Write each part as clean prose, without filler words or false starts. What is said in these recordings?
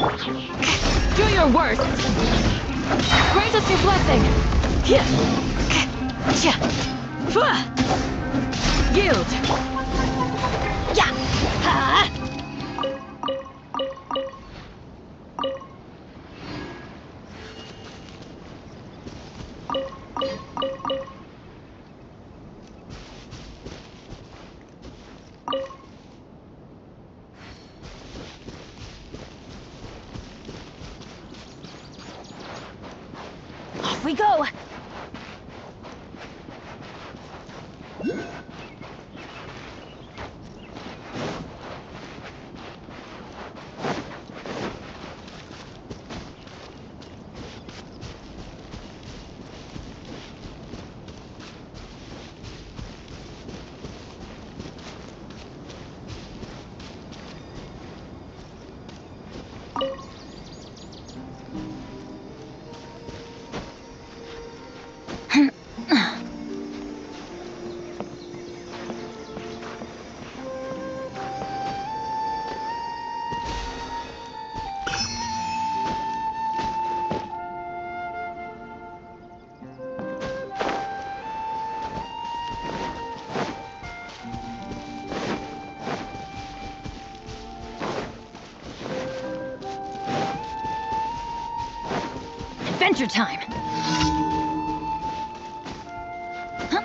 Do your worst. Grant us your blessing. Yield. Yeah. Ha. Off we go. Adventure time! Huh?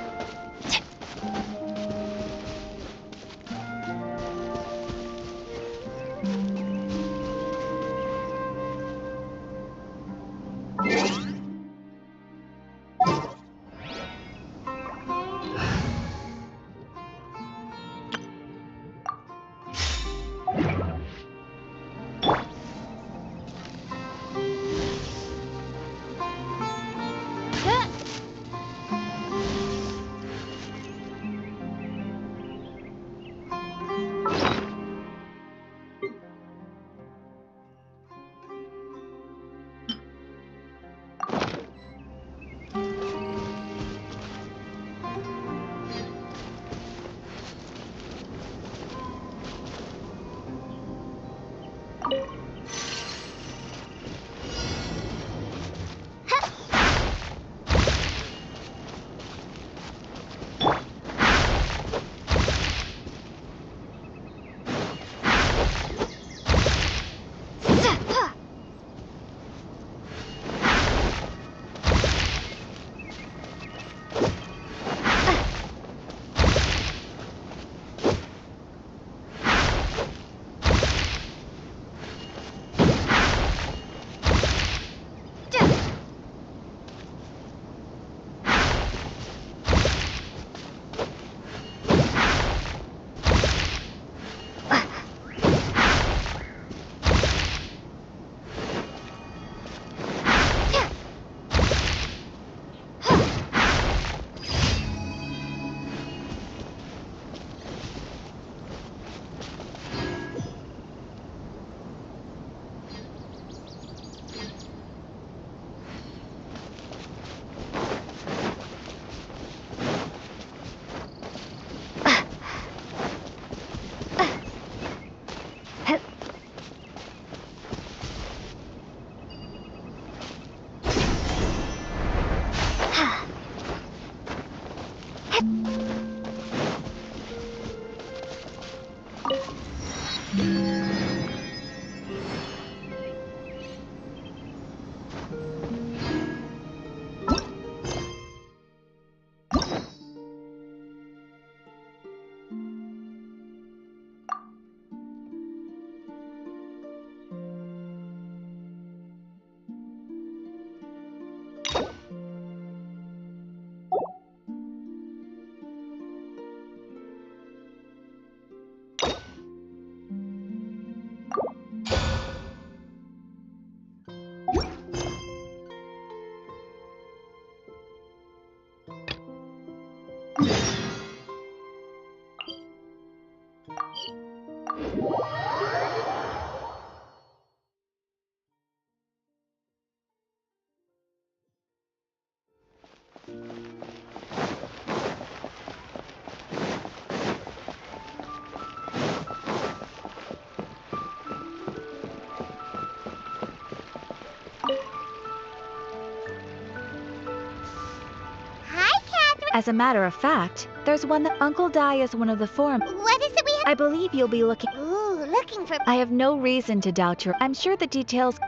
As a matter of fact, there's one that Uncle Dai is one of the forum. What is it we have? I believe you'll be looking. Ooh, looking for... I have no reason to doubt your. I'm sure the details.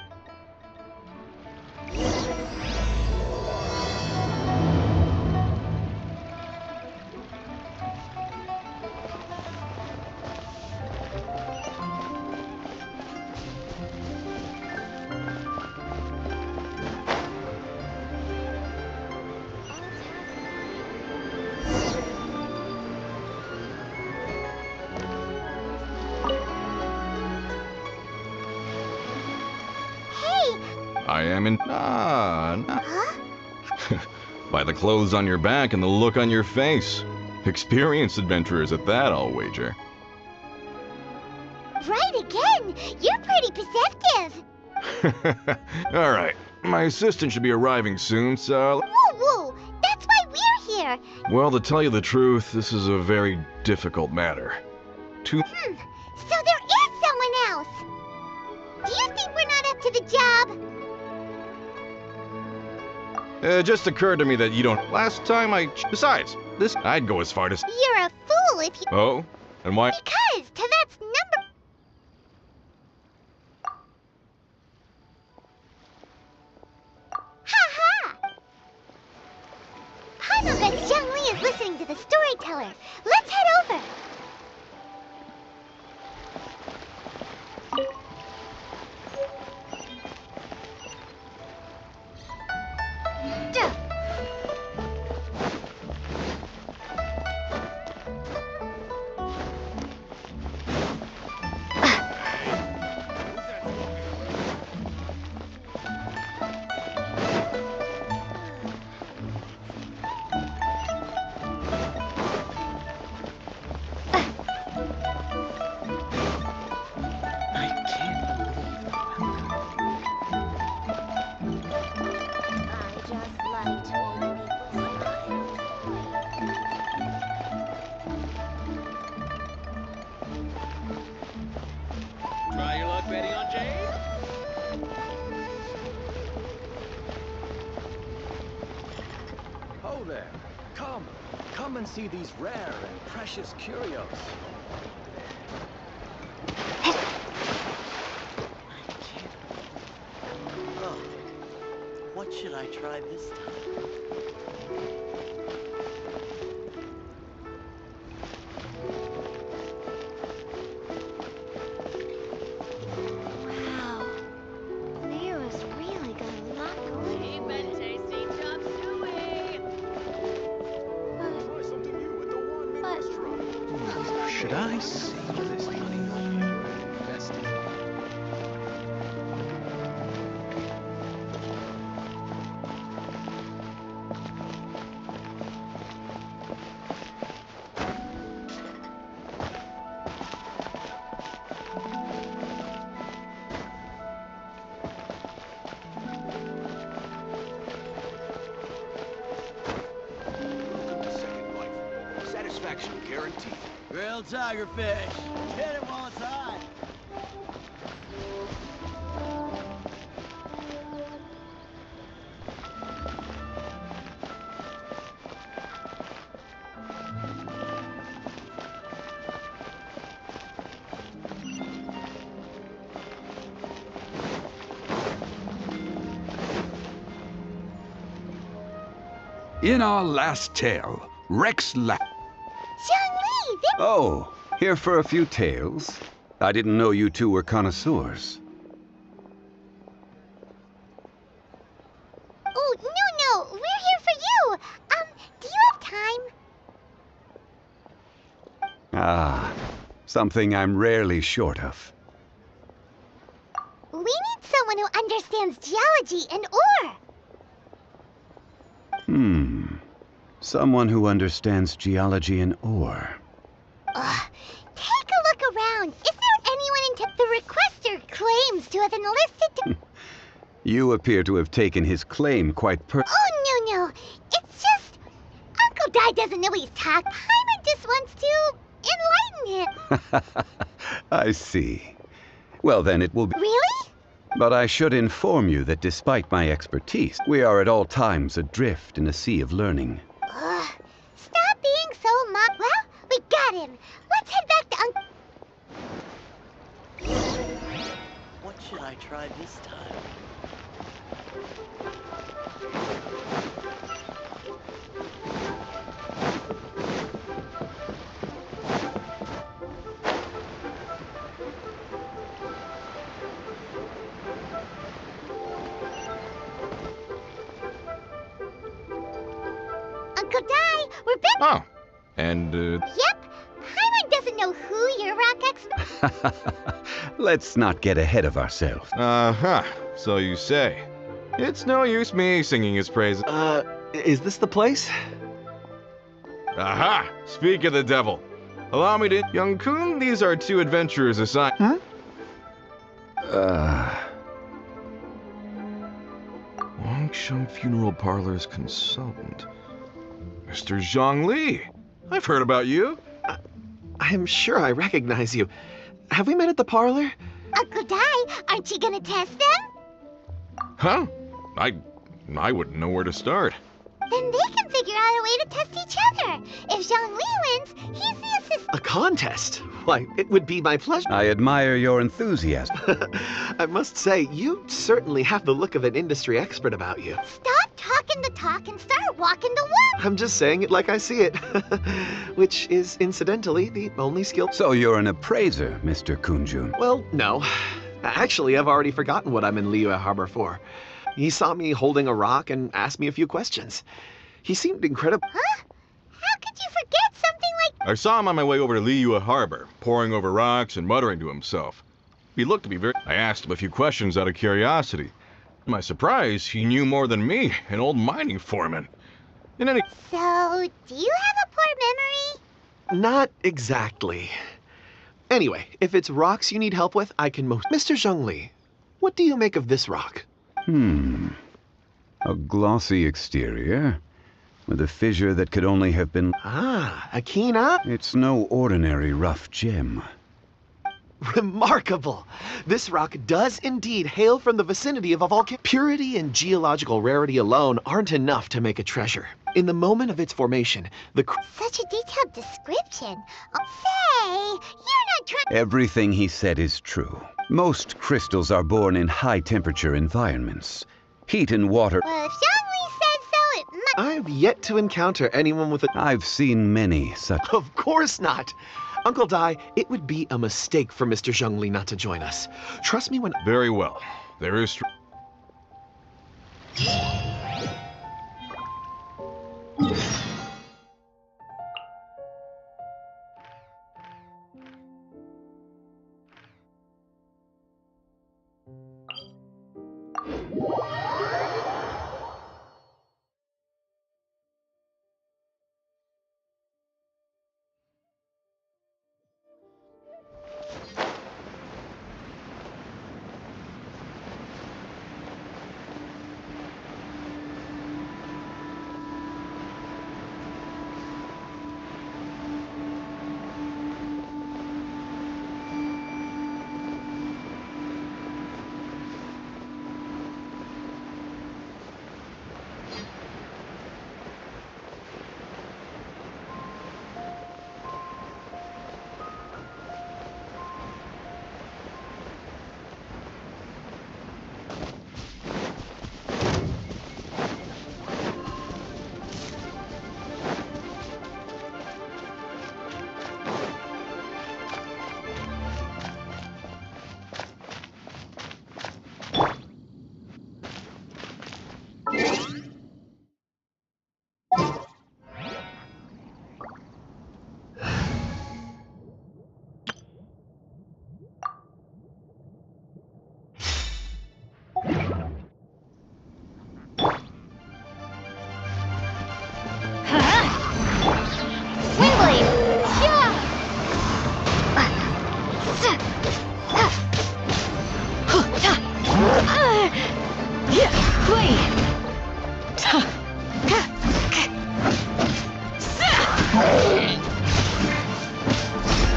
Hey! I am in. Huh? By the clothes on your back and the look on your face. Experienced adventurers at that, I'll wager. Right again! You're pretty perceptive! Alright, my assistant should be arriving soon, so. Woo woo! That's why we're here! Well, to tell you the truth, this is a very difficult matter. So there is someone else! Do you think we're not up to the job? It just occurred to me that you don't. Last time Besides, this. I'd go as far as. You're a fool if you... Oh? And why? Because Tavet's number... Ha-ha! Paimon bets Zhang Li is listening to the storyteller. Let's head over. Duh. I just like to make people smile. Try your luck betting on Jade? Oh there. Come and see these rare and precious curios. I can't. Oh, what should I try this time? Wow. Nero's really got a lot going. We've been tasting chop suey. Try something new at the one But- restaurant. Should I save this money or invest it? Second life. Satisfaction guaranteed. Grilled tiger fish. Hit it while it's hot. In our last tale, Rex Zhang Li, Oh, here for a few tales? I didn't know you two were connoisseurs. Oh, no, we're here for you. Do you have time? Ah, something I'm rarely short of. We need someone who understands geology and ore. Someone who understands geology and ore. Take a look around. Is there anyone in the requester claims to have enlisted to... You appear to have taken his claim quite Oh, no. It's just... Uncle Dai doesn't know he's talked. Paimon just wants to enlighten him. I see. Well, then it will be... Really? But I should inform you that despite my expertise, we are at all times adrift in a sea of learning. I tried this time. Uncle Di, we're back. Oh, and, Yep. Paimon doesn't know who your rock expert. Let's not get ahead of ourselves. uh-huh, so you say. It's no use me singing his praises. Is this the place? Aha! Speak of the devil. Allow me to... Young Kun, these are two adventurers assigned... Wangsheng Funeral Parlor's consultant. Mr. Zhang Li. I've heard about you. I'm sure I recognize you. Have we met at the parlor? Uncle Di, aren't you gonna test them? Huh? I wouldn't know where to start. Then they can figure out a way to test each other. If Zhang Li wins, he's the assistant. A contest? Why, it would be my pleasure. I admire your enthusiasm. I must say, you certainly have the look of an industry expert about you. Stop talking the talk and start walking the walk. I'm just saying it like I see it. Which is, incidentally, the only skill. So you're an appraiser, Mr. Kunjun. Well, no. Actually, I've already forgotten what I'm in Liyue Harbor for. He saw me holding a rock and asked me a few questions. He seemed incredible. Huh? How could you forget something like... I saw him on my way over to Liyue Harbor, poring over rocks and muttering to himself. He looked to be very... I asked him a few questions out of curiosity. To my surprise, he knew more than me, an old mining foreman. In any... So, do you have a poor memory? Not exactly. Anyway, if it's rocks you need help with, I can most... Mr. Zhongli, what do you make of this rock? A glossy exterior, with a fissure that could only have been... Ah, a keen eye? It's no ordinary rough gem. Remarkable! This rock does indeed hail from the vicinity of a volcano. Purity and geological rarity alone aren't enough to make a treasure. In the moment of its formation, Such a detailed description. Say, you're not trying... Everything he said is true. Most crystals are born in high-temperature environments. Heat and water... Well, if Zhang Li said so, it must... I've yet to encounter anyone with a... I've seen many such... Of course not! Uncle Di, it would be a mistake for Mr. Zhongli not to join us. Trust me when... Very well. There is...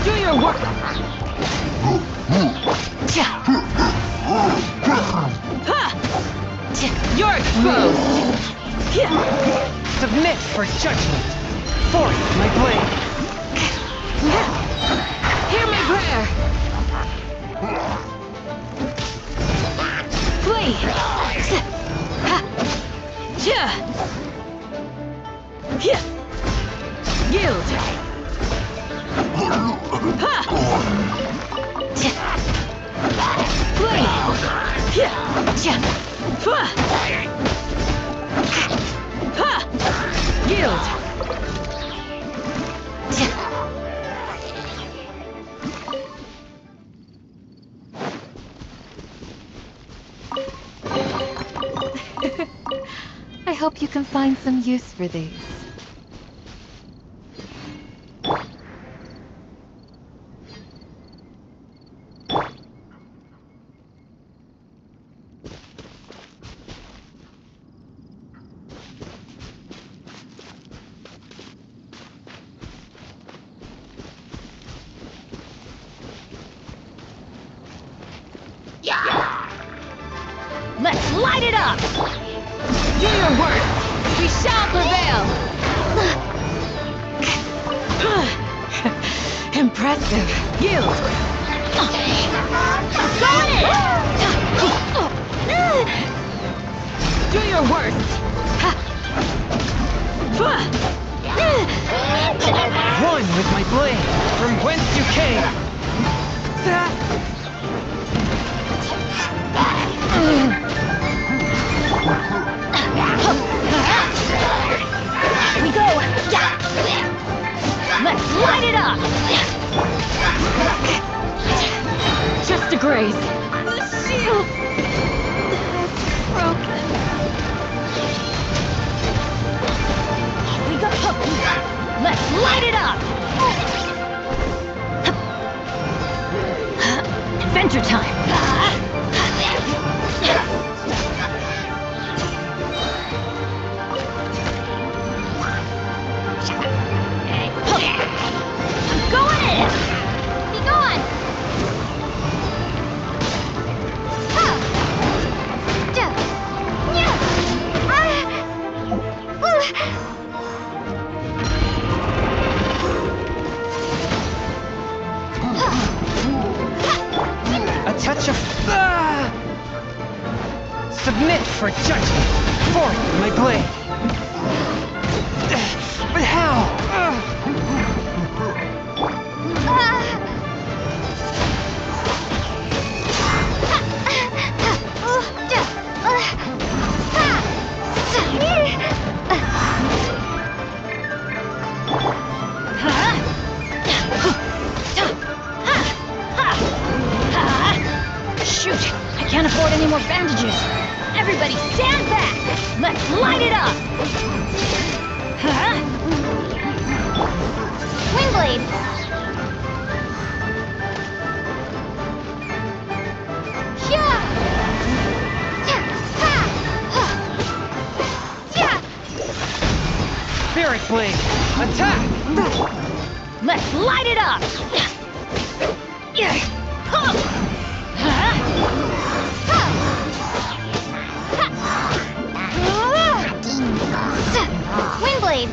Do your work! You're exposed! Submit for judgment! Force my blade! Hear my prayer! Flee! Ha! Yeah! Yeah! Yield! Ha! Flee! Yeah! Yeah! Ha! Ha! Yield! I hope you can find some use for these. Let's light it up! Do your work! We shall prevail! Impressive. Yield! Got it! Do your worst! One with my blade, from whence you came. Here we go! Let's light it up! Just a graze. The shield has broken. Here we go! Let's light it up! Adventure time! Going in! Be gone! Ha! Ja! Nya! A touch of... Submit for judgment. Forth with my blade. But how? Shoot! I can't afford any more bandages. Everybody stand back! Let's light it up! Windblade! Yeah! Yeah! Spirit blade, attack! Let's light it up! Windblade!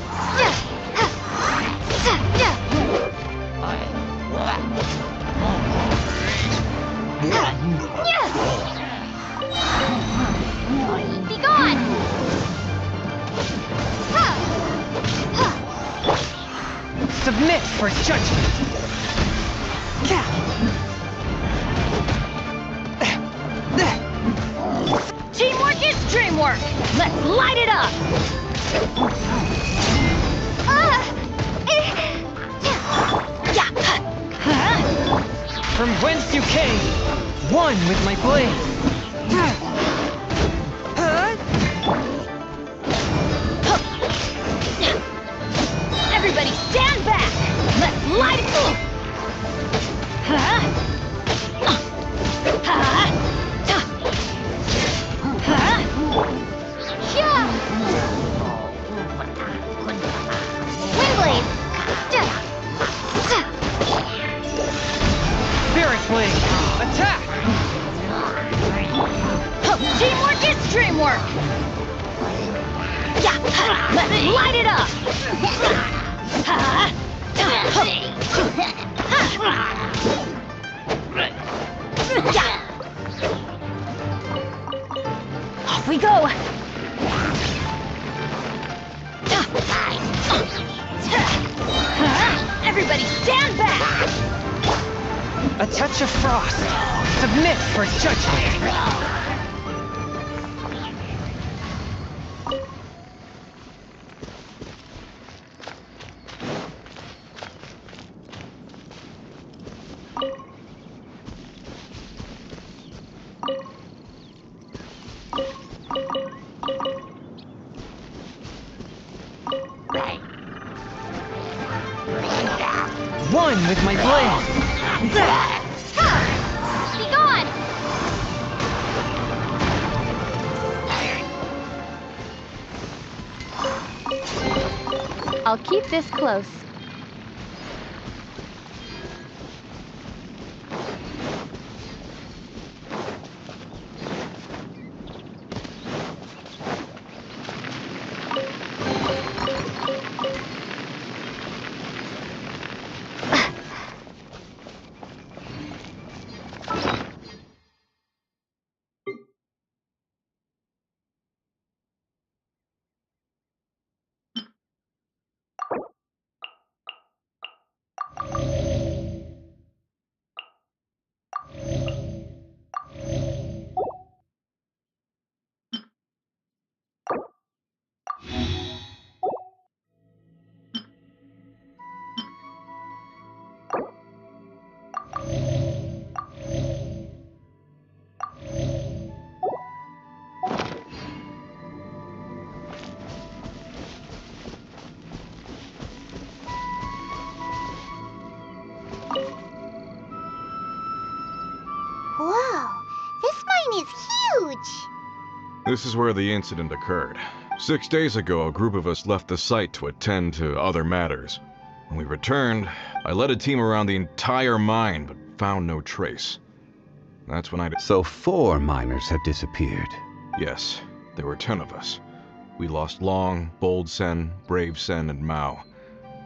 Be gone! Submit for judgment. Teamwork is dreamwork! Let's light it up! From whence you came, one with my blade. Everybody stand back! Let's light it up! Windblade! Spirit blade, attack! Teamwork is dreamwork! Let's light it up! Off we go! Everybody stand back! A touch of frost. Submit for judgment. One with my blade. Be gone! I'll keep this close. Whoa, this mine is huge! This is where the incident occurred. 6 days ago, a group of us left the site to attend to other matters. When we returned, I led a team around the entire mine, but found no trace. That's when So 4 miners have disappeared. Yes, there were 10 of us. We lost Long, Bold Sen, Brave Sen, and Mao.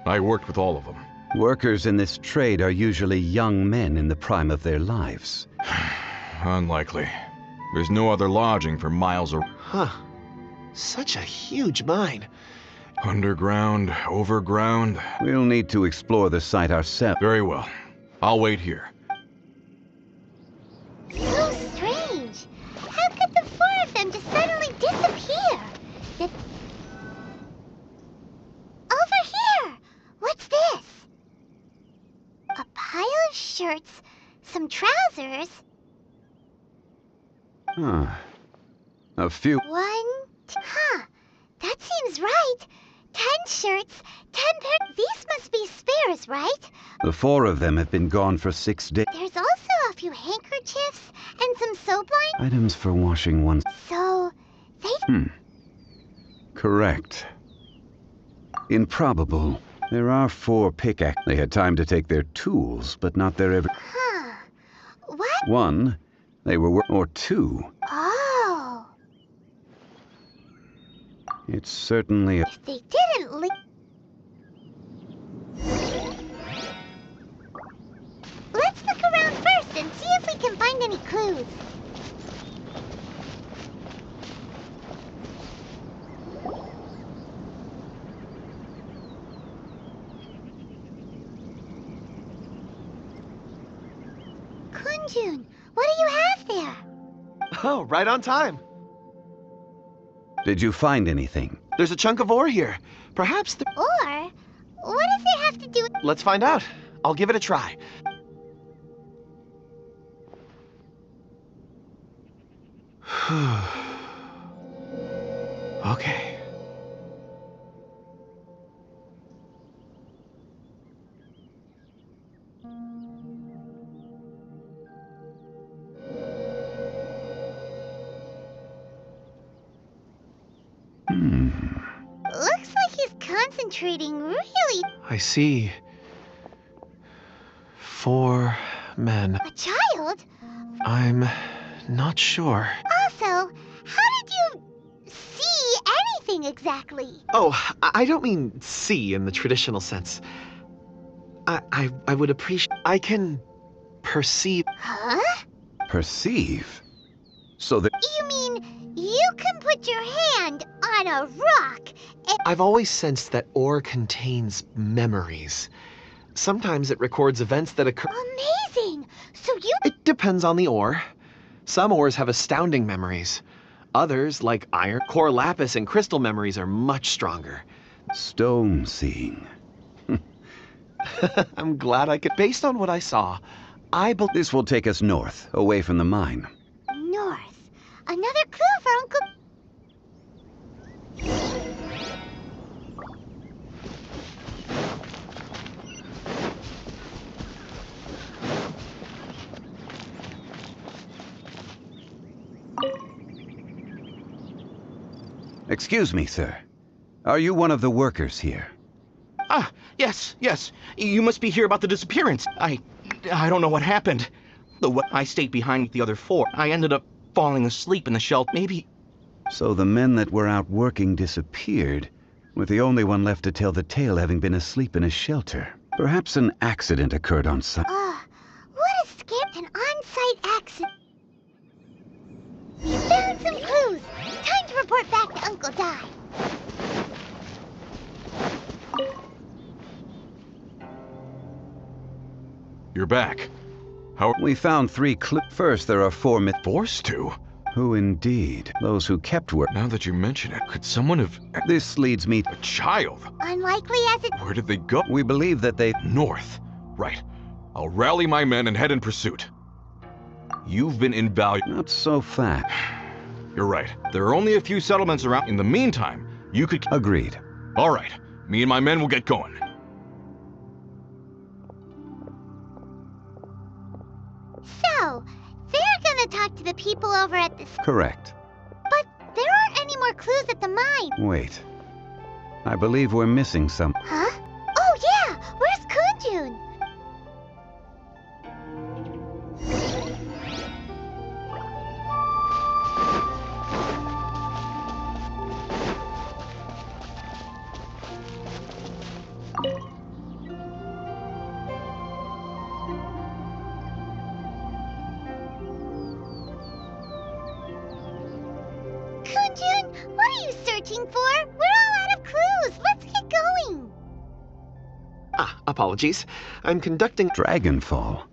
I worked with all of them. Workers in this trade are usually young men in the prime of their lives. Unlikely. There's no other lodging for miles around. Huh. Such a huge mine. Underground, overground. We'll need to explore the site ourselves. Very well. I'll wait here. So strange. How could the 4 of them just suddenly disappear? Over here! What's this? A pile of shirts, some trousers. Huh. A few. Huh. That seems right. 10 shirts, 10 pairs. These must be spares, right? The 4 of them have been gone for 6 days. There's also a few handkerchiefs and some soap lines. Items for washing one's. So, they... Correct. Improbable. There are 4 pickaxes. They had time to take their tools, but not their every. Huh. What? 1, they were or 2. Oh. It's certainly a. If they didn't leave... Let's look around first and see if we can find any clues. Kunjun, what do you have there? Oh, right on time. Did you find anything? There's a chunk of ore here. Perhaps the... Or, what does it have to do with... Let's find out. I'll give it a try. Okay. Looks like he's concentrating really... I see. 4 men. A child? I'm not sure. Also, how did you see anything exactly? Oh, I don't mean see in the traditional sense. I would appreciate... I can perceive... Huh? Perceive? So that. You mean You can put your hand on a rock and... I've always sensed that ore contains memories. Sometimes it records events that occur. Amazing! So you... It depends on the ore. Some ores have astounding memories. Others, like iron, core lapis, and crystal memories, are much stronger. Stone seeing. I'm glad I could. Based on what I saw, I believe This will take us north, away from the mine. North. Another clue for Uncle... Excuse me, sir. Are you one of the workers here? Ah, yes. You must be here about the disappearance. I don't know what happened. I stayed behind with the other four. I ended up falling asleep in the shelter. Maybe... So the men that were out working disappeared, with the only one left to tell the tale having been asleep in a shelter. Perhaps an accident occurred on site. What a scare! An on-site accident. We found some clues. Time to report back to Uncle Di. You're back. How... We found 3 clues. First, there are 4 myths. Forced to? Who indeed? Those who kept work. Now that you mention it, could someone have... This leads me... A child? Unlikely as it... Where did they go? We believe that they... North. Right. I'll rally my men and head in pursuit. You've been invaluable. Not so fast. You're right. There are only a few settlements around. In the meantime, you could... Agreed. All right. Me and my men will get going. So, they're gonna talk to the people over at this... Correct. But there aren't any more clues at the mine. Wait. I believe we're missing some... Huh? Oh yeah! Where's Kunjun? Kunjun, what are you searching for? We're all out of clues. Let's get going. Apologies. I'm conducting... Dragonfall.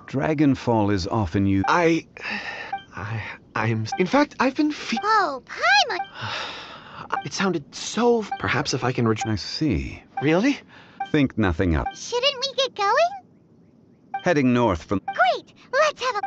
Dragonfall is often used... I'm... In fact, I've been Oh, Paimon! It sounded so... Perhaps if I can I see. Really? Think nothing of. Shouldn't we get going? Heading north from... Great! Let's have a...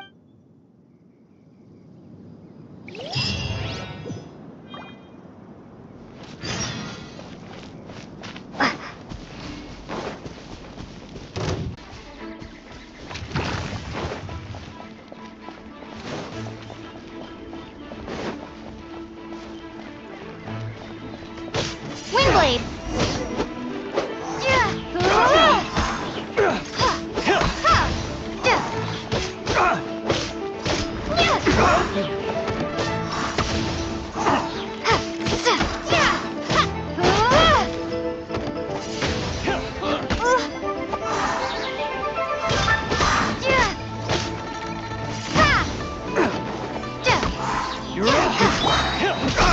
Windblade!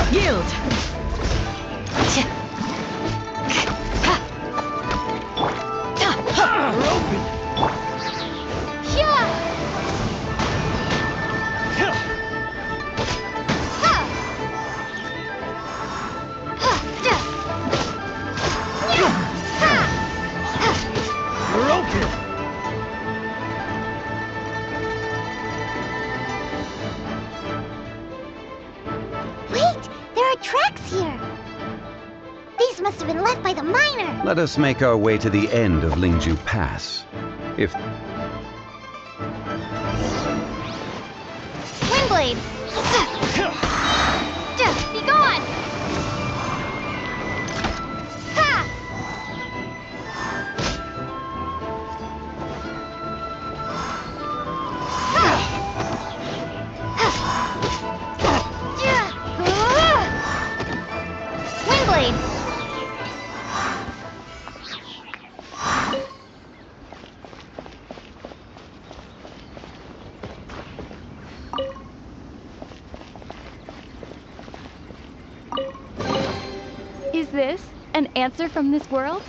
Yield! Wait! There are tracks here! These must have been left by the miner! Let us make our way to the end of Lingju Pass. If... Windblade! Be gone! Windblade! this an answer from this world?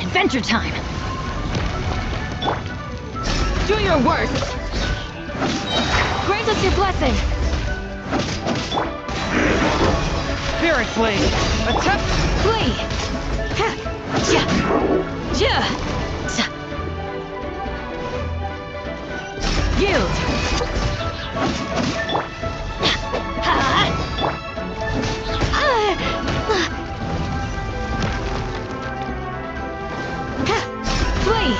Adventure time! Do your worst! Grant us your blessing! Spirit Blade! Attack! Flee! Ha! Ja! Ja! Sa! Yield! Ha! Flee!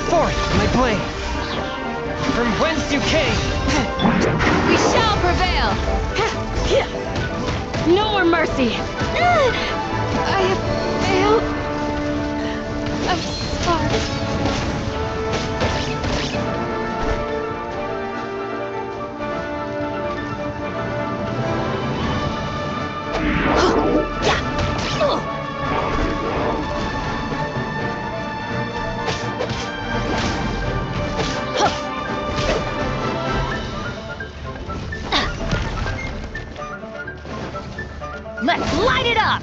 Forth, my blade! From whence you came! We shall prevail! No more mercy! I have failed. I'm sorry. Let's light it up!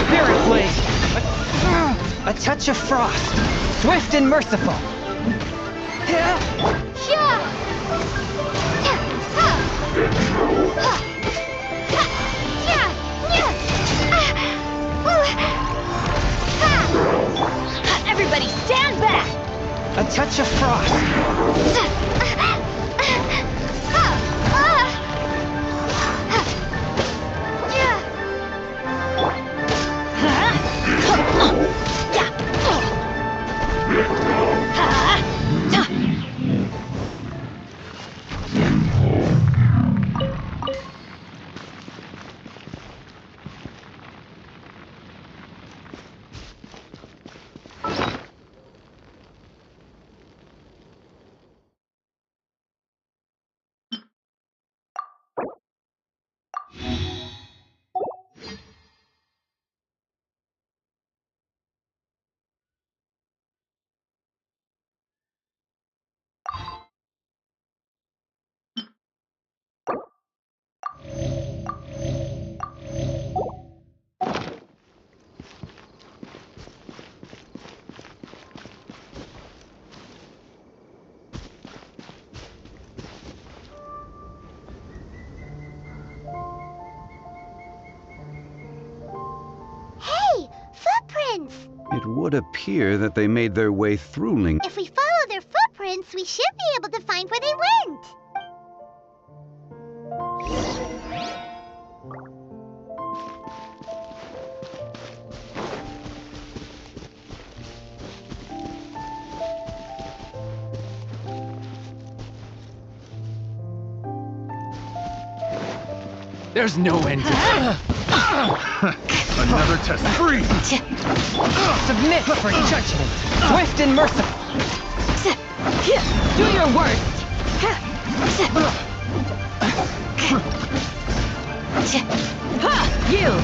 Spirit Blade! A touch of frost! Swift and merciful! Everybody stand back! A touch of frost! It would appear that they made their way through Link. If we follow their footprints, we should be able to find where they went. There's no end to it. Another test. Free! Submit for judgment. Swift and merciful. Do your worst. Yield.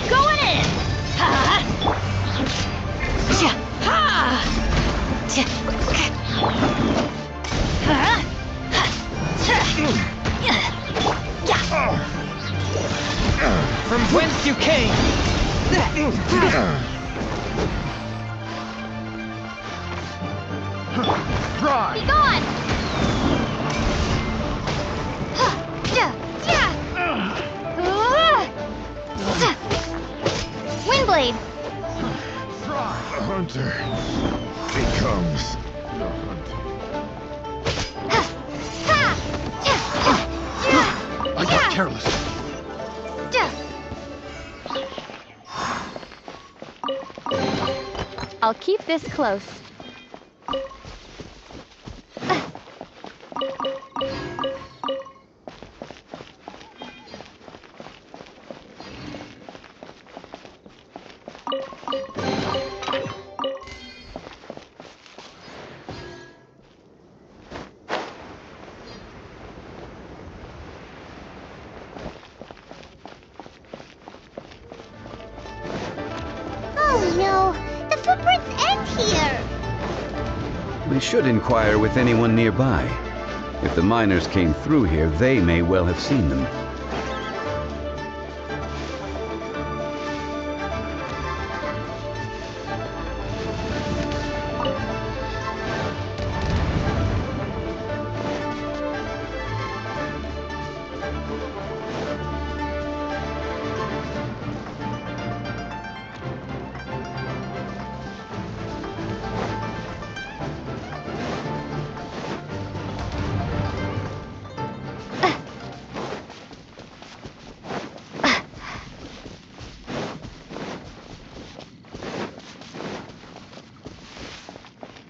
Going in. From whence you came. Try! Be gone! Windblade! Try! The hunter becomes the hunter. I got careless. I'll keep this close. Oh no! The footprints end here! We should inquire with anyone nearby. If the miners came through here, they may well have seen them.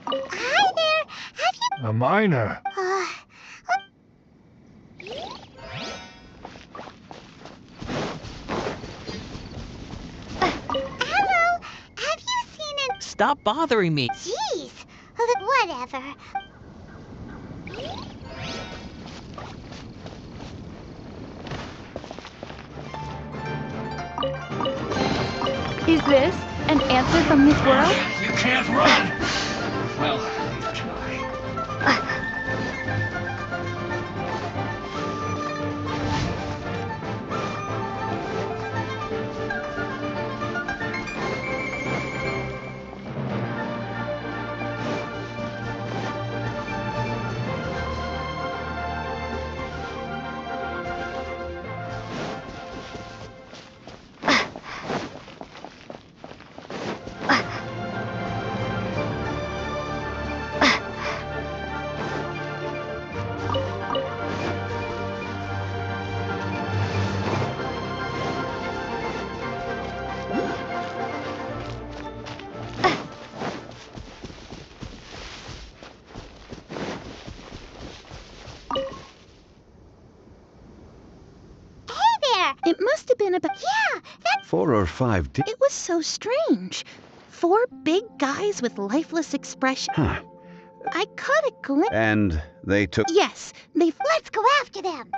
Hi there! Have you... A miner. Hello! Have you seen an... Stop bothering me. Jeez! Whatever. Is this an answer from this world? You can't run! Well, you try. It must have been about... Yeah, that's... 4 or 5 It was so strange. 4 big guys with lifeless expression. Huh. I caught a glimpse... And they took... Yes, they... Let's go after them!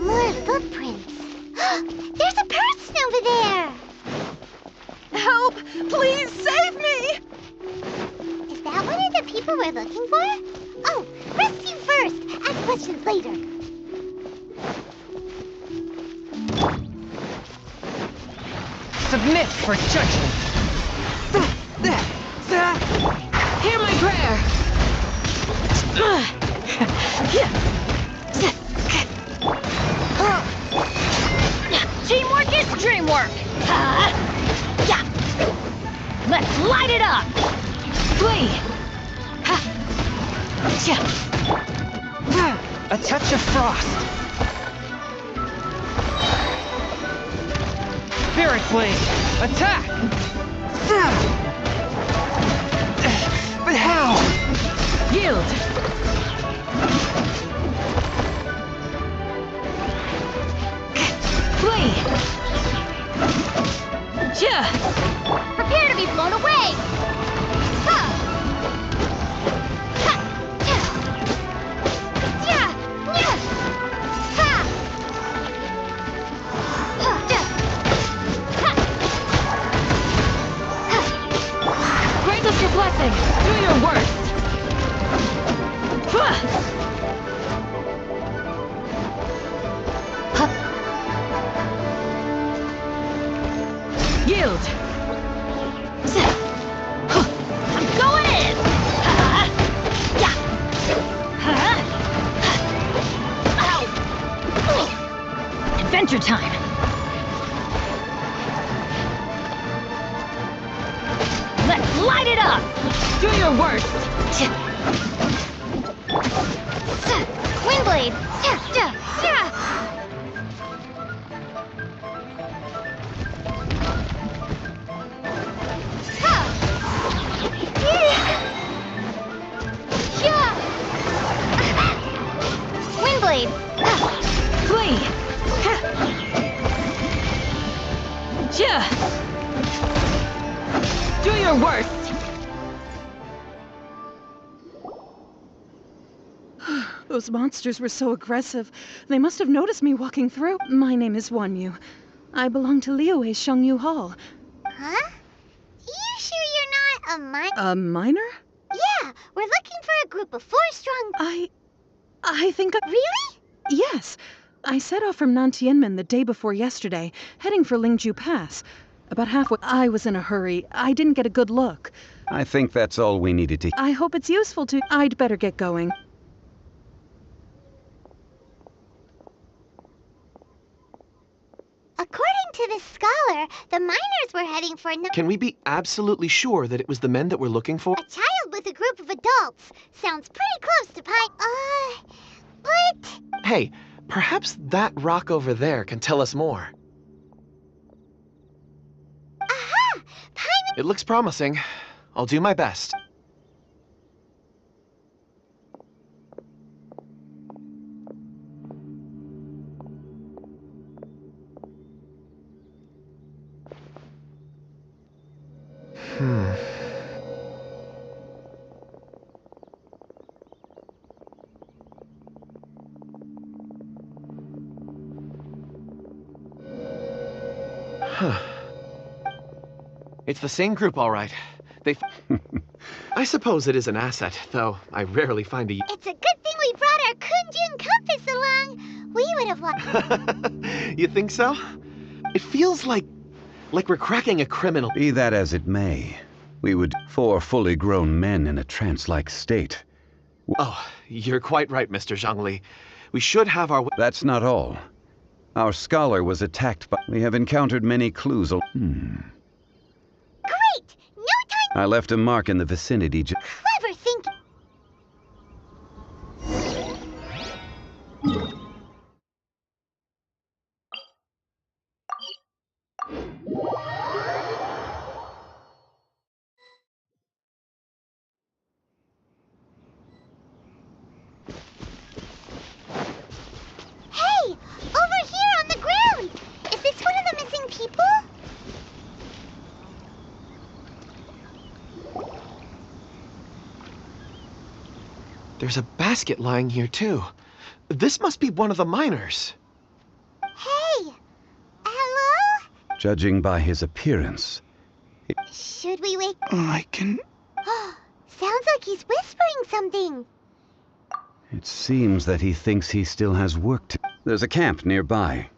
More footprints. There's a person over there! Help! Please save me! Is that one of the people we're looking for? Oh, rescue first! Ask questions later. Submit for judgment. Hear my prayer! Teamwork this dream work? Yeah. Let's light it up. Flee. A touch of frost. Spirit blade. Attack. But how? Yield. Flee. Prepare to be blown away! Ha! Ha! Yeah! Yeah! Yeah! Ha! Ha! Yeah! Ha! Grant us your blessing. Do your worst. Yield. I'm going in. Yeah. Ow. Adventure time. Let's light it up. Do your worst. Windblade! Yeah! Yeah! Yeah! Windblade! Flee. Do your worst. Those monsters were so aggressive. They must have noticed me walking through. My name is Wanyu. I belong to Liyue Shengyu Hall. Huh? You sure you're not a miner? A miner? Yeah, we're looking for a group of 4 strong... I think I... Really? Yes. I set off from Nantianmen the day before yesterday, heading for Lingju Pass. About halfway, I was in a hurry. I didn't get a good look. I think that's all we needed to... I hope it's useful to... I'd better get going. According to this scholar, the miners were heading for Can we be absolutely sure that it was the men that we're looking for? a child with a group of adults. Sounds pretty close to but... Hey, perhaps that rock over there can tell us more. Aha! It looks promising. I'll do my best. It's the same group, all right. I suppose it is an asset, though I rarely find a... It's a good thing we brought our Kunjun compass along. We would have lost... You think so? It feels like we're cracking a criminal... Be that as it may, we would... 4 fully grown men in a trance-like state. Oh, you're quite right, Mr. Zhongli. We should have our... That's not all. Our scholar was attacked by... We have encountered many clues... Great! No time... I left a mark in the vicinity... Clever thinking. Hey! Over here on the ground! Is this one of the missing people? There's a basket lying here, too. This must be one of the miners. Hey! Hello? Judging by his appearance... Should we wake... I can... Sounds like he's whispering something. It seems that he thinks he still has work to... There's a camp nearby.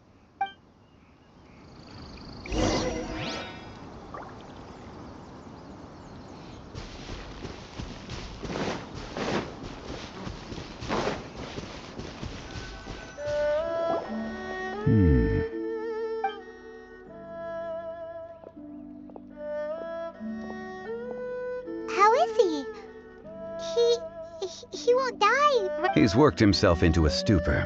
is he? He won't die. He's worked himself into a stupor.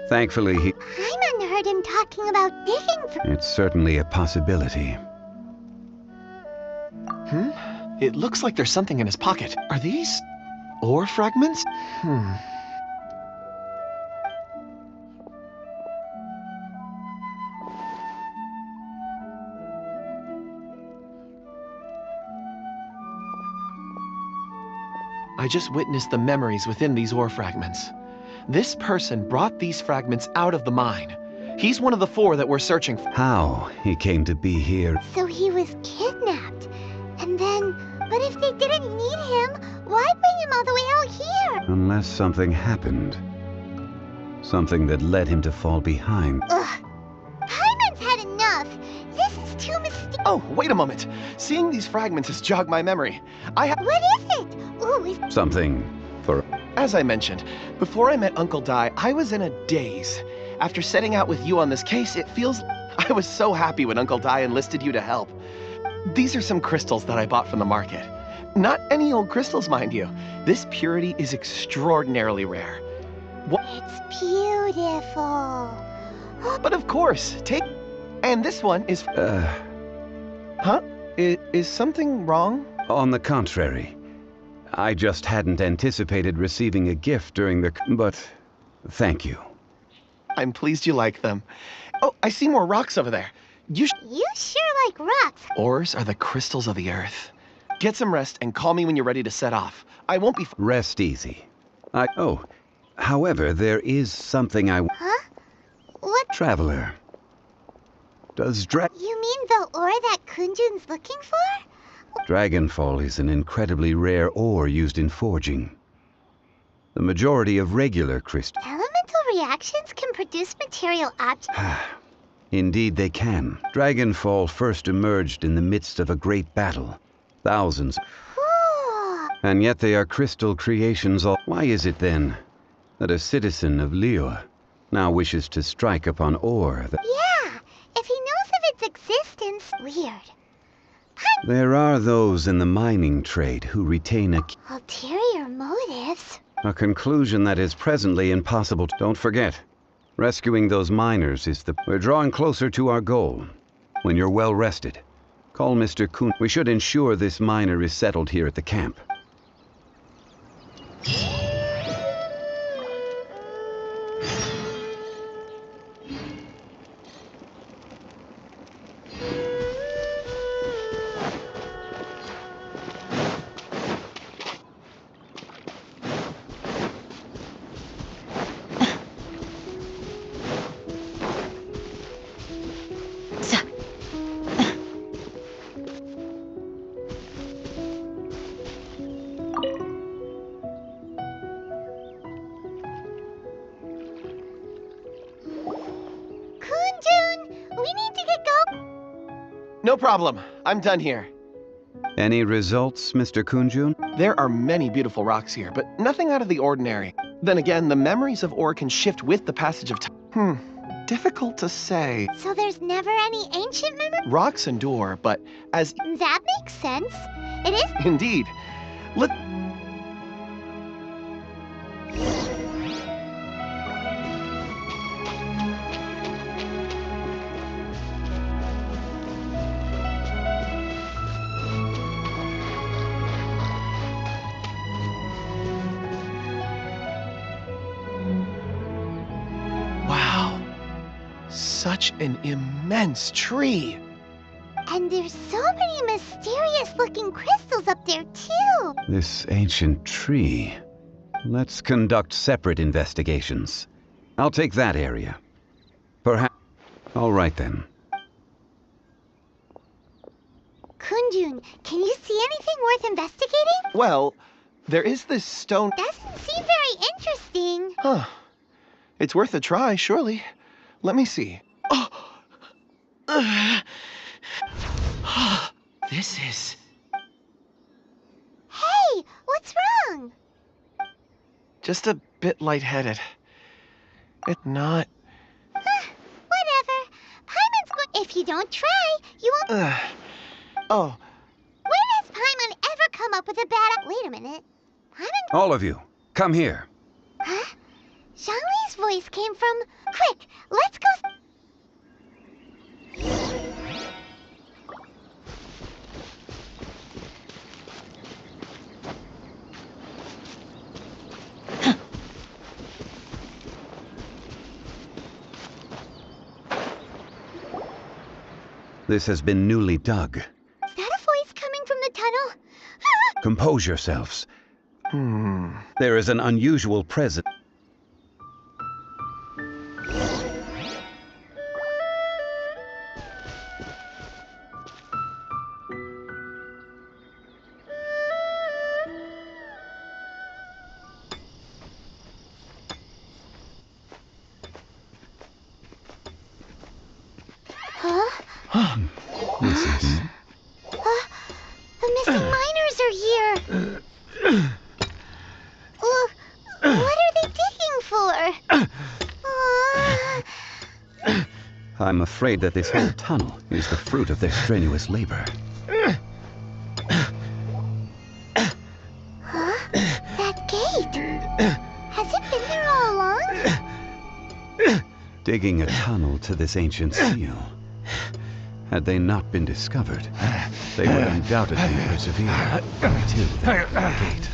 Thankfully, Paimon heard him talking about digging for... it's certainly a possibility. It looks like there's something in his pocket. Are these ore fragments? I just witnessed the memories within these ore fragments. This person brought these fragments out of the mine. He's one of the 4 that we're searching for. How he came to be here. So he was kidnapped. And then... But if they didn't need him, why bring him all the way out here? Unless something happened. Something that led him to fall behind. Ugh. Paimon's had enough. This is too mysterious. Oh, wait a moment. Seeing these fragments has jogged my memory. What is it? Ooh, it's... Something for... As I mentioned, before I met Uncle Dai, I was in a daze. After setting out with you on this case, it feels... I was so happy when Uncle Dai enlisted you to help. These are some crystals that I bought from the market. Not any old crystals, mind you. This purity is extraordinarily rare. It's beautiful. But of course, take... And this one is... Huh? Is something wrong? On the contrary. I just hadn't anticipated receiving a gift during the... But, thank you. I'm pleased you like them. Oh, I see more rocks over there. You sure like rocks. Ores are the crystals of the earth. Get some rest and call me when you're ready to set off. I won't be... Rest easy. Oh, however, there is something I... Huh? What? Traveler. Does You mean the ore that Kunjun's looking for? Dragonfall is an incredibly rare ore used in forging. The majority of regular crystals... Elemental reactions can produce material objects. Indeed they can. Dragonfall first emerged in the midst of a great battle. Thousands. And yet they are crystal creations. Why is it then that a citizen of Liyue now wishes to strike upon ore that... Yeah, if he knows of its existence, weird. There are those in the mining trade who retain ulterior motives. A conclusion that is presently impossible. Don't forget, rescuing those miners is We're drawing closer to our goal. When you're well rested, call Mr. Kun. We should ensure this miner is settled here at the camp. No problem. I'm done here. Any results, Mr. Kunjun? There are many beautiful rocks here, but nothing out of the ordinary. Then again, the memories of ore can shift with the passage of time. Difficult to say. So there's never any ancient memory? Rocks endure, but as... That makes sense. It is... Indeed. Such an immense tree. And there's so many mysterious-looking crystals up there, too. This ancient tree. Let's conduct separate investigations. I'll take that area. Perhaps... All right, then. Kunjun, can you see anything worth investigating? Well, there is this stone... Doesn't seem very interesting. Huh. It's worth a try, surely. Let me see. This is... Hey, what's wrong? Just a bit lightheaded. It's not... Whatever. Paimon's going... If you don't try, you won't... Oh. When has Paimon ever come up with a bad... Wait a minute. I'm in... All of you, come here. Huh? Zhangli's voice came from... Quick, let's go... This has been newly dug. Is that a voice coming from the tunnel? Compose yourselves. There is an unusual presence. The missing miners are here. What are they digging for? I'm afraid that this whole tunnel is the fruit of their strenuous labor. Huh? That gate. Has it been there all along? Digging a tunnel to this ancient seal. Had they not been discovered, they would undoubtedly persevere until that gate.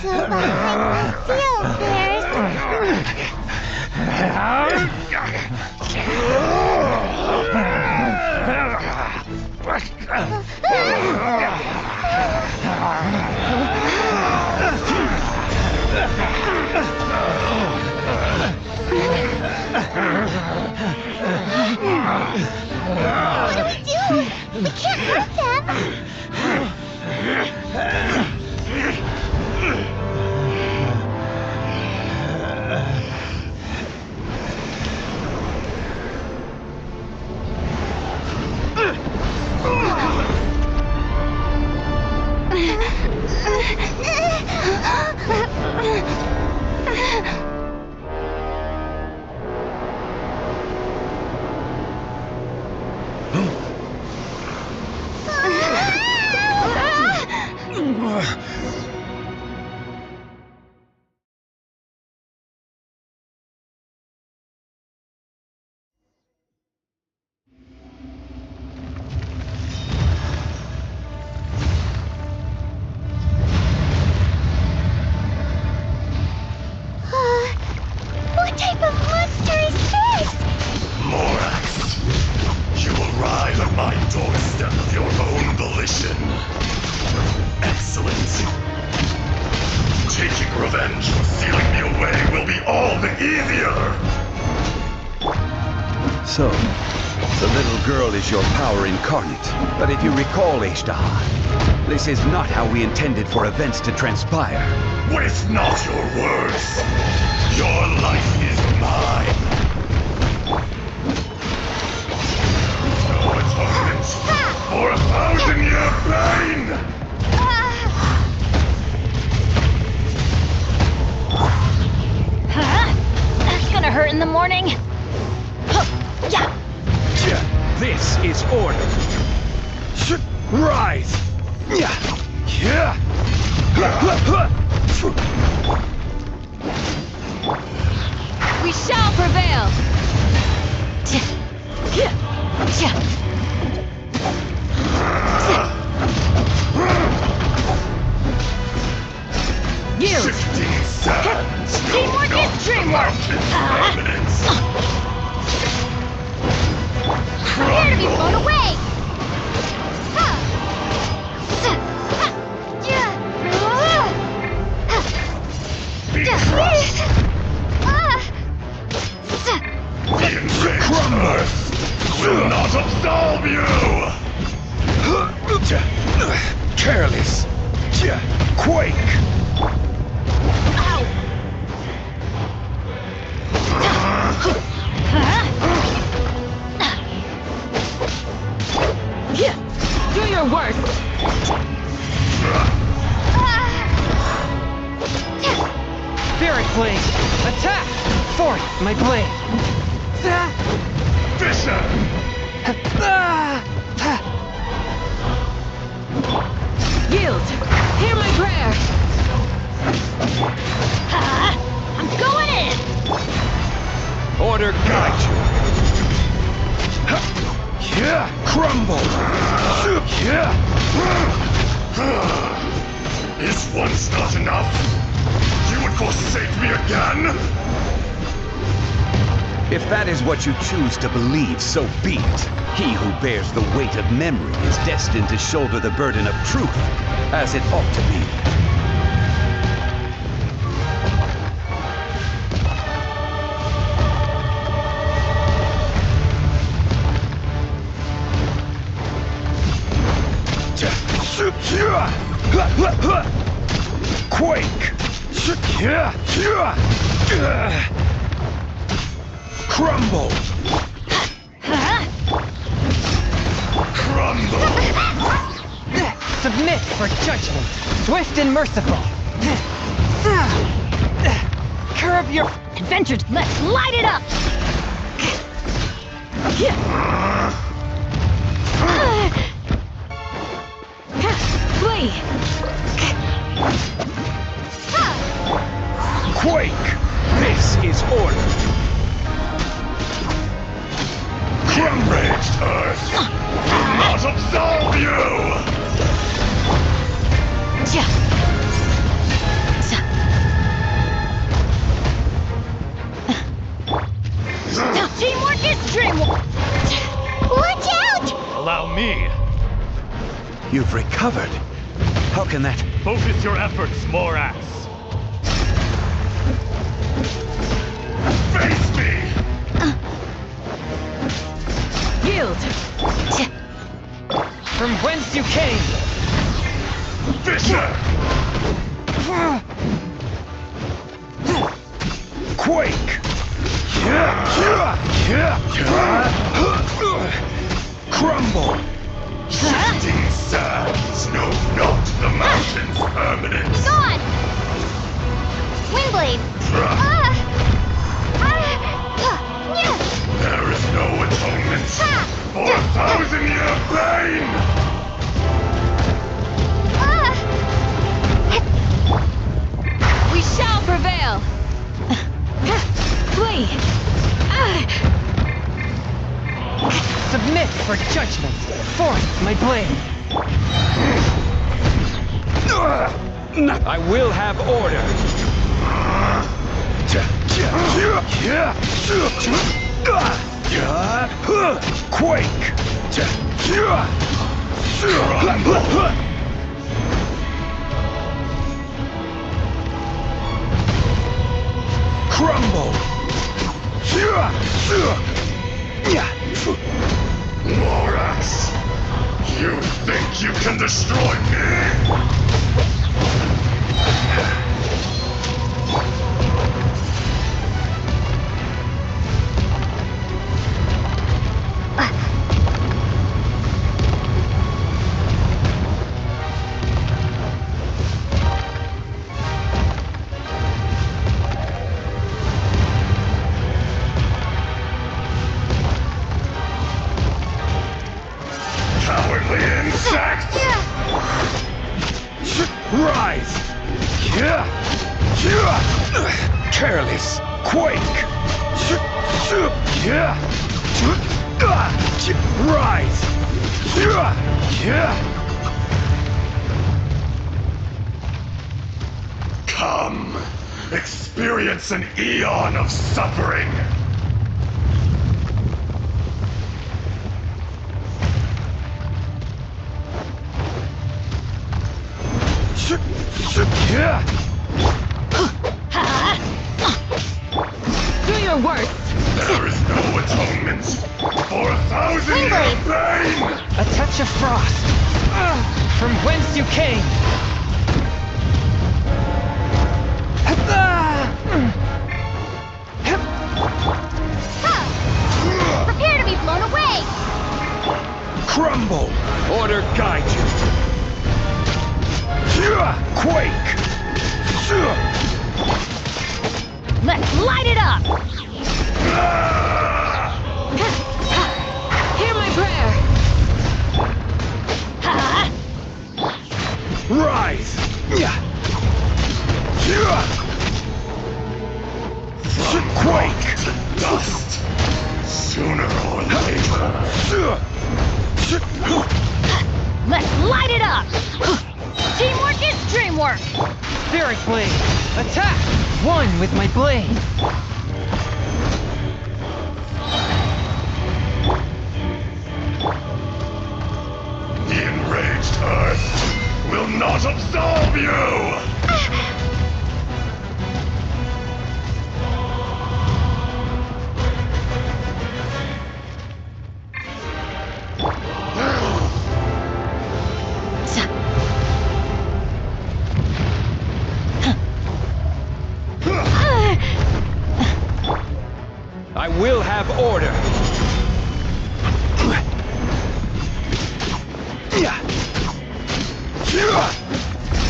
So behind the seal What do we do? We can't hurt them. What type of monster is this? Morax, you arrive at my doorstep of your own volition. Excellent. Taking revenge for sealing me away will be all the easier. So, the little girl is your power incarnate. But if you recall, Ishtar, this is not how we intended for events to transpire. Waste not your words. Your life is mine. No atonement for 1,000-year pain. That's gonna hurt in the morning. Yeah. This is order. Rise. We shall prevail. You. Shifting sands. Teamwork is dreamwork. Prepare to be blown away. Be crushed. The enraged earth will not absolve you. Careless. Quake. Do your worst. Spirit blade. Attack. Force my blade. Vision. Order guide you. Crumble. Is once not enough? You would forsake me again? If that is what you choose to believe, so be it. He who bears the weight of memory is destined to shoulder the burden of truth, as it ought to be. Quake! Crumble! Crumble! Submit for judgment, swift and merciful. Curb your Adventures, let's light it up! Flee! Quake! This is order! Enraged Earth will not absolve you! Teamwork is dreamwork! Watch out! Allow me! You've recovered. How can that... Focus your efforts, Morax! Face me! Yield! from whence you came. Fisher! Quake! Crumble! Shifting sands know not the mountain's permanence. Gone! Windblade! There is no atonement for 1,000-year pain! We shall prevail! Flee! Submit for judgment. Forth my blade. I will have order. Quake! Crumble! Morax! You think you can destroy me? Cowardly insect! Rise! Careless! Quake! Rise! Come, experience an eon of suffering! Do your worst! There is no atonement for 1,000-year pain! A touch of frost. From whence you came. Prepare to be blown away! Crumble! Order guide you! Quake! Let's light it up! Hear my prayer! Rise! Quake! Dust! your labor. Let's light it up! Teamwork is dreamwork! Spirit Blade! Attack! One with my blade! The enraged Earth will not absolve you! I will have order.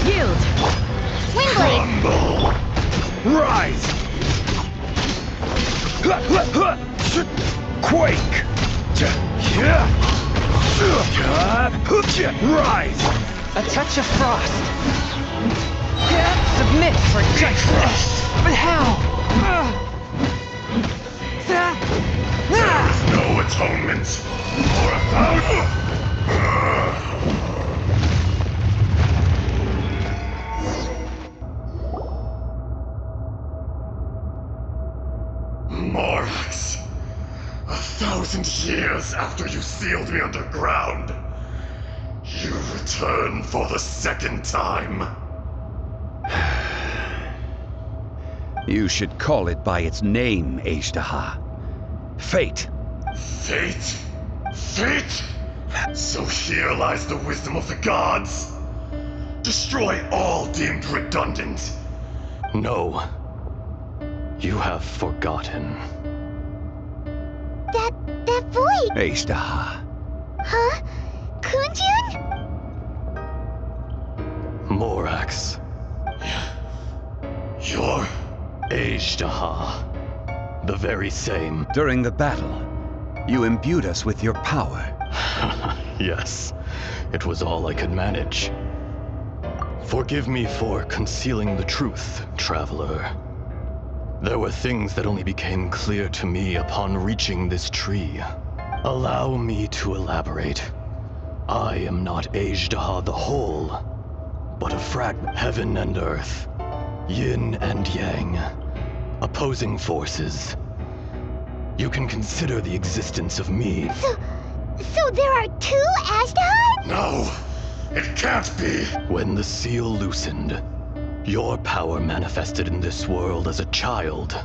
Yield! Swing blade! Rise! Quake! Rise! A touch of frost! Submit for judgment! But how? There is no atonement for 1,000. Morax, 1,000 years after you sealed me underground, you return for the second time. You should call it by its name, Ajdaha. Fate. Fate? Fate? So here lies the wisdom of the gods. Destroy all deemed redundant. No. You have forgotten. That voice! Ajdaha. Huh? Kunjun? Morax. You're... Ajdaha. The very same. During the battle, you imbued us with your power. Yes, it was all I could manage. Forgive me for concealing the truth, traveler. There were things that only became clear to me upon reaching this tree. Allow me to elaborate. I am not Ajdaha the whole, but a fragment. Heaven and earth, yin and yang, opposing forces. You can consider the existence of me. So there are two Ashdahs? No, it can't be. When the seal loosened, your power manifested in this world as a child.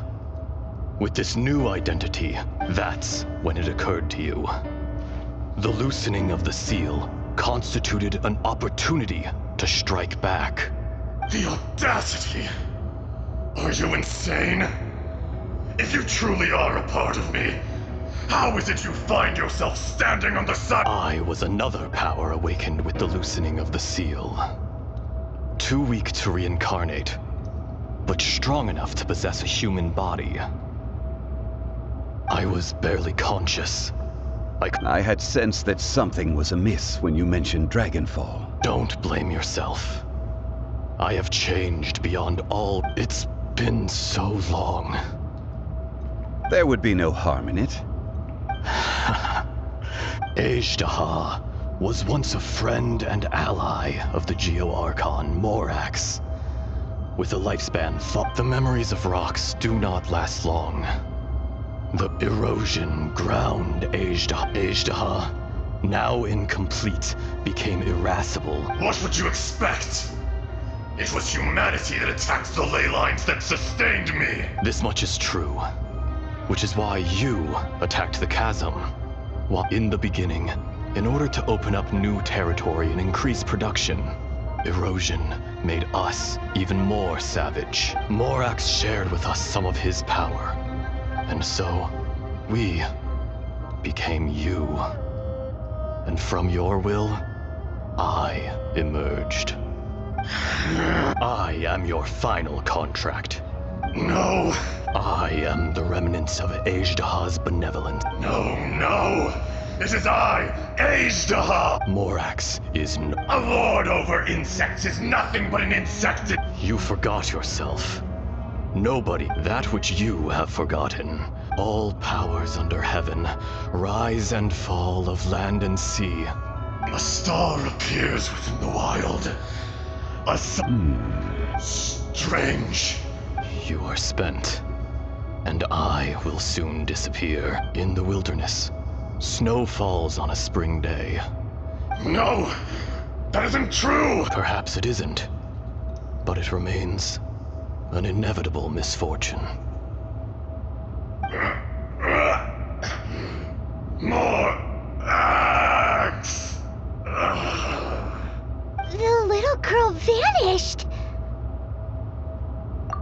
With this new identity, that's when it occurred to you. The loosening of the seal constituted an opportunity to strike back. The audacity! Are you insane? If you truly are a part of me, how is it you find yourself standing on the side? I was another power awakened with the loosening of the seal. Too weak to reincarnate, but strong enough to possess a human body. I was barely conscious. I had sensed that something was amiss when you mentioned Dragonfall. Don't blame yourself. I have changed beyond all. It's been so long. There would be no harm in it. Ajdaha was once a friend and ally of the Geo-Archon Morax. With a lifespan the memories of rocks do not last long. The erosion ground Ajdaha, now incomplete, became irascible. What would you expect? It was humanity that attacked the ley lines that sustained me. This much is true, which is why you attacked the chasm. While in the beginning, in order to open up new territory and increase production, erosion made us even more savage. Morax shared with us some of his power, and so we became you. And from your will, I emerged. I am your final contract. No. I am the remnants of Ajdaha's benevolence. No. It is I, Ajdaha. Morax is A lord over insects is nothing but an insect. You forgot yourself. Nobody, that which you have forgotten, All powers under heaven, rise and fall of land and sea. A star appears within the wild. Strange. You are spent, and I will soon disappear. In the wilderness, snow falls on a spring day. No! That isn't true! Perhaps it isn't, but it remains an inevitable misfortune. More axe! The little girl vanished.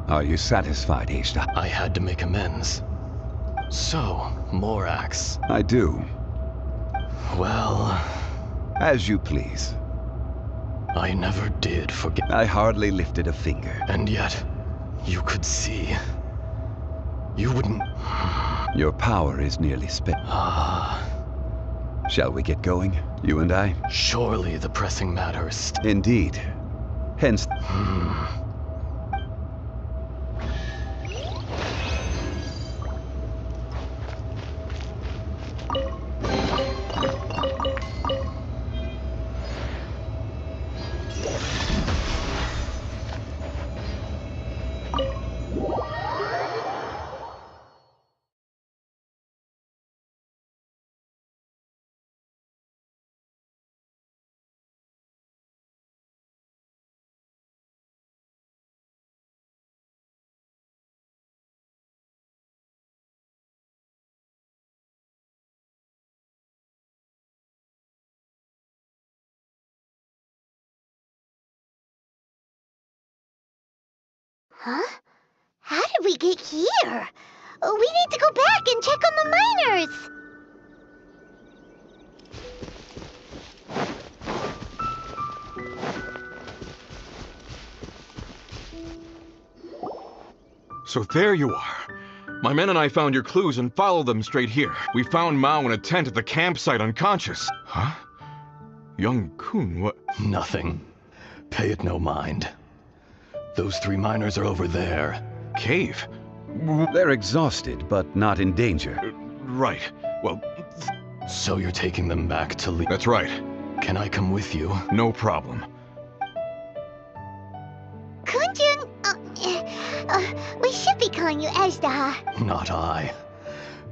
Are you satisfied, Ishtar? I had to make amends. So, more axe. I do. Well, as you please. I never did forget. I hardly lifted a finger. And yet, you could see. You wouldn't. Your power is nearly spent. Shall we get going, you and I? Surely the pressing matter is Indeed. Hence... Huh? How did we get here? We need to go back and check on the miners. So there you are. My men and I found your clues and followed them straight here. We found Mao in a tent at the campsite unconscious. Huh? Young Kun, what? Nothing. Pay it no mind. Those 3 miners are over there. Cave? They're exhausted, but not in danger. Right. Well... So you're taking them back to Li... That's right. Can I come with you? No problem. Kunjun, we should be calling you Ajdaha. Not I.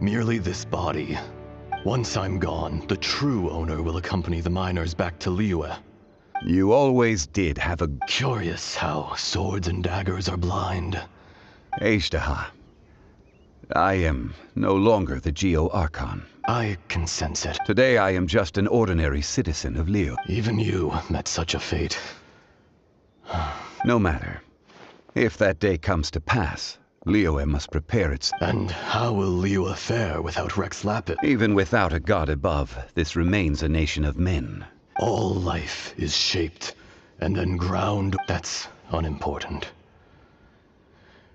Merely this body. Once I'm gone, the true owner will accompany the miners back to Liyue. You always did have a... Curious how swords and daggers are blind. Ajdaha, I am no longer the Geo-Archon. I can sense it. Today I am just an ordinary citizen of Liyue. Even you met such a fate. No matter. If that day comes to pass, Liyue must prepare its... And how will Liyue fare without Rex Lapid? Even without a god above, this remains a nation of men. All life is shaped and then ground. That's unimportant.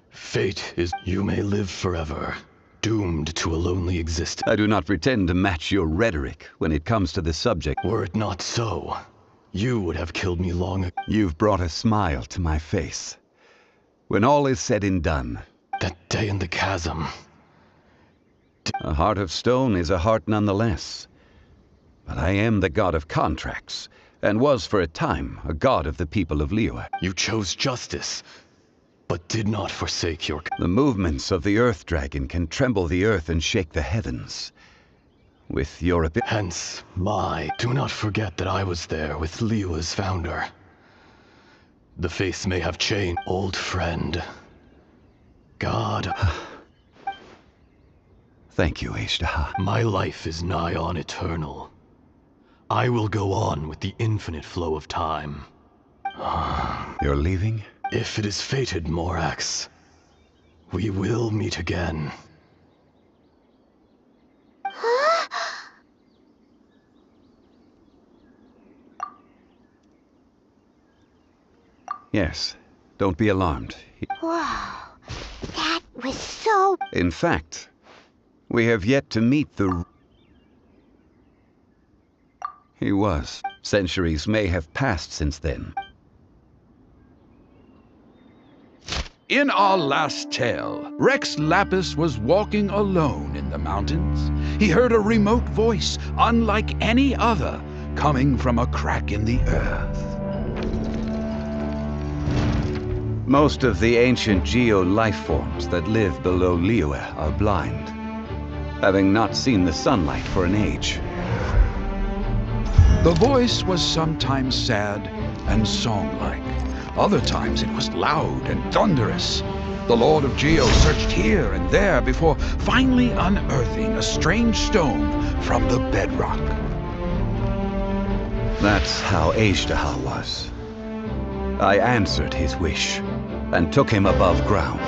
Fate is you may live forever, doomed to a lonely existence. I do not pretend to match your rhetoric when it comes to the subject. Were it not so, you would have killed me long ago. You've brought a smile to my face. When all is said and done... That day in the chasm... A heart of stone is a heart nonetheless. But I am the god of contracts, and was for a time a god of the people of Liyue. You chose justice, but did not forsake your... The movements of the Earth Dragon can tremble the earth and shake the heavens. With your... Hence, my... Do not forget that I was there with Liyue's founder. The face may have changed, old friend. God... Thank you, Ajdaha. My life is nigh on eternal. I will go on with the infinite flow of time. You're leaving? If it is fated, Morax, we will meet again. Yes. Don't be alarmed. Wow. That was so... In fact, we have yet to meet the... He was. Centuries may have passed since then. In our last tale, Rex Lapis was walking alone in the mountains. He heard a remote voice, unlike any other, coming from a crack in the earth. Most of the ancient geo-life forms that live below Liyue are blind, having not seen the sunlight for an age. The voice was sometimes sad and song-like. Other times it was loud and thunderous. The Lord of Geo searched here and there before finally unearthing a strange stone from the bedrock. That's how Ajdaha was. I answered his wish and took him above ground.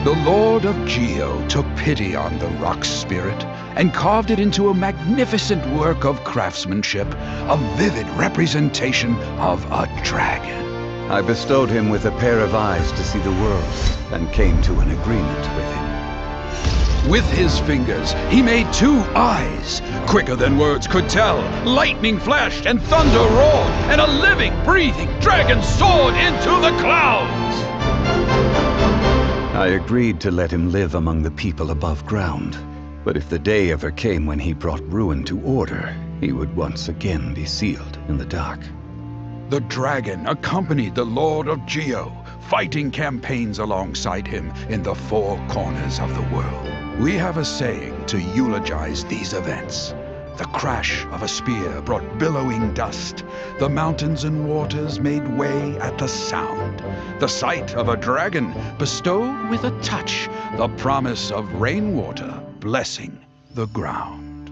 The Lord of Geo took pity on the rock spirit and carved it into a magnificent work of craftsmanship, a vivid representation of a dragon. I bestowed him with a pair of eyes to see the world and came to an agreement with him. With his fingers, he made 2 eyes. Quicker than words could tell, lightning flashed and thunder roared, and a living, breathing dragon soared into the clouds. I agreed to let him live among the people above ground. But if the day ever came when he brought ruin to order, he would once again be sealed in the dark. The dragon accompanied the Lord of Geo, fighting campaigns alongside him in the 4 corners of the world. We have a saying to eulogize these events. The crash of a spear brought billowing dust. The mountains and waters made way at the sound. The sight of a dragon bestowed with a touch the promise of rainwater blessing the ground.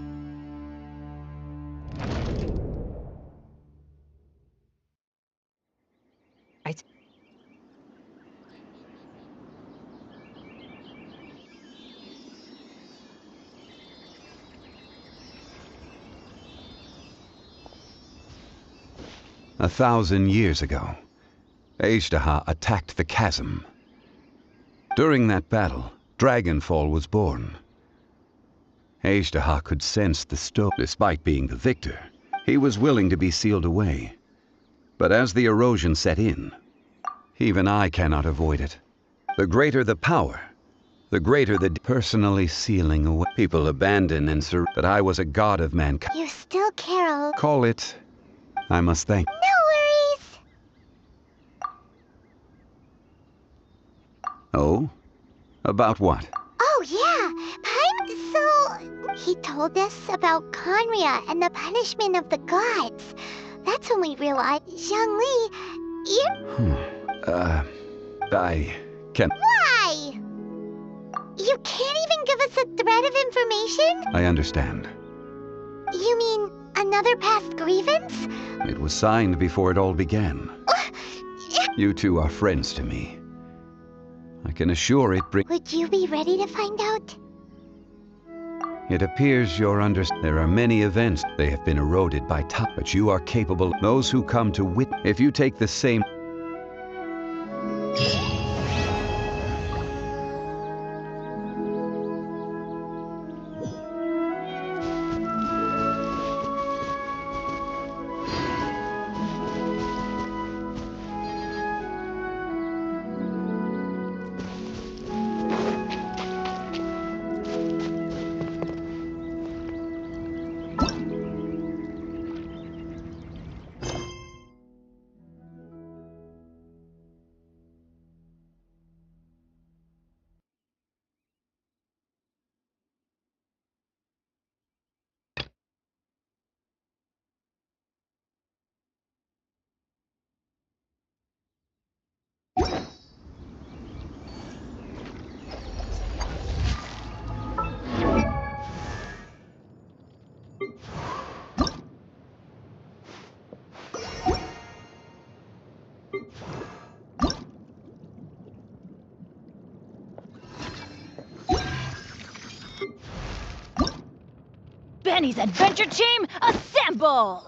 A 1,000 years ago, Ajdaha attacked the chasm. During that battle, Dragonfall was born. Ajdaha could sense the stone. Despite being the victor, he was willing to be sealed away. But as the erosion set in, even I cannot avoid it. The greater the power, the greater the personally sealing away. People abandon and surrender. But I was a god of mankind. You still care. Call it, I must thank. No worries. Oh? About what? Oh, yeah. He told us about Conria and the punishment of the gods. That's when we realized, Zhangli, I can... Why? You can't even give us a thread of information? I understand. You mean another past grievance? It was signed before it all began. You two are friends to me. I can assure it Would you be ready to find out? It appears you're There are many events. They have been eroded by time, but you are capable. Those who come to witness. If you take the same... Benny's adventure team, assemble!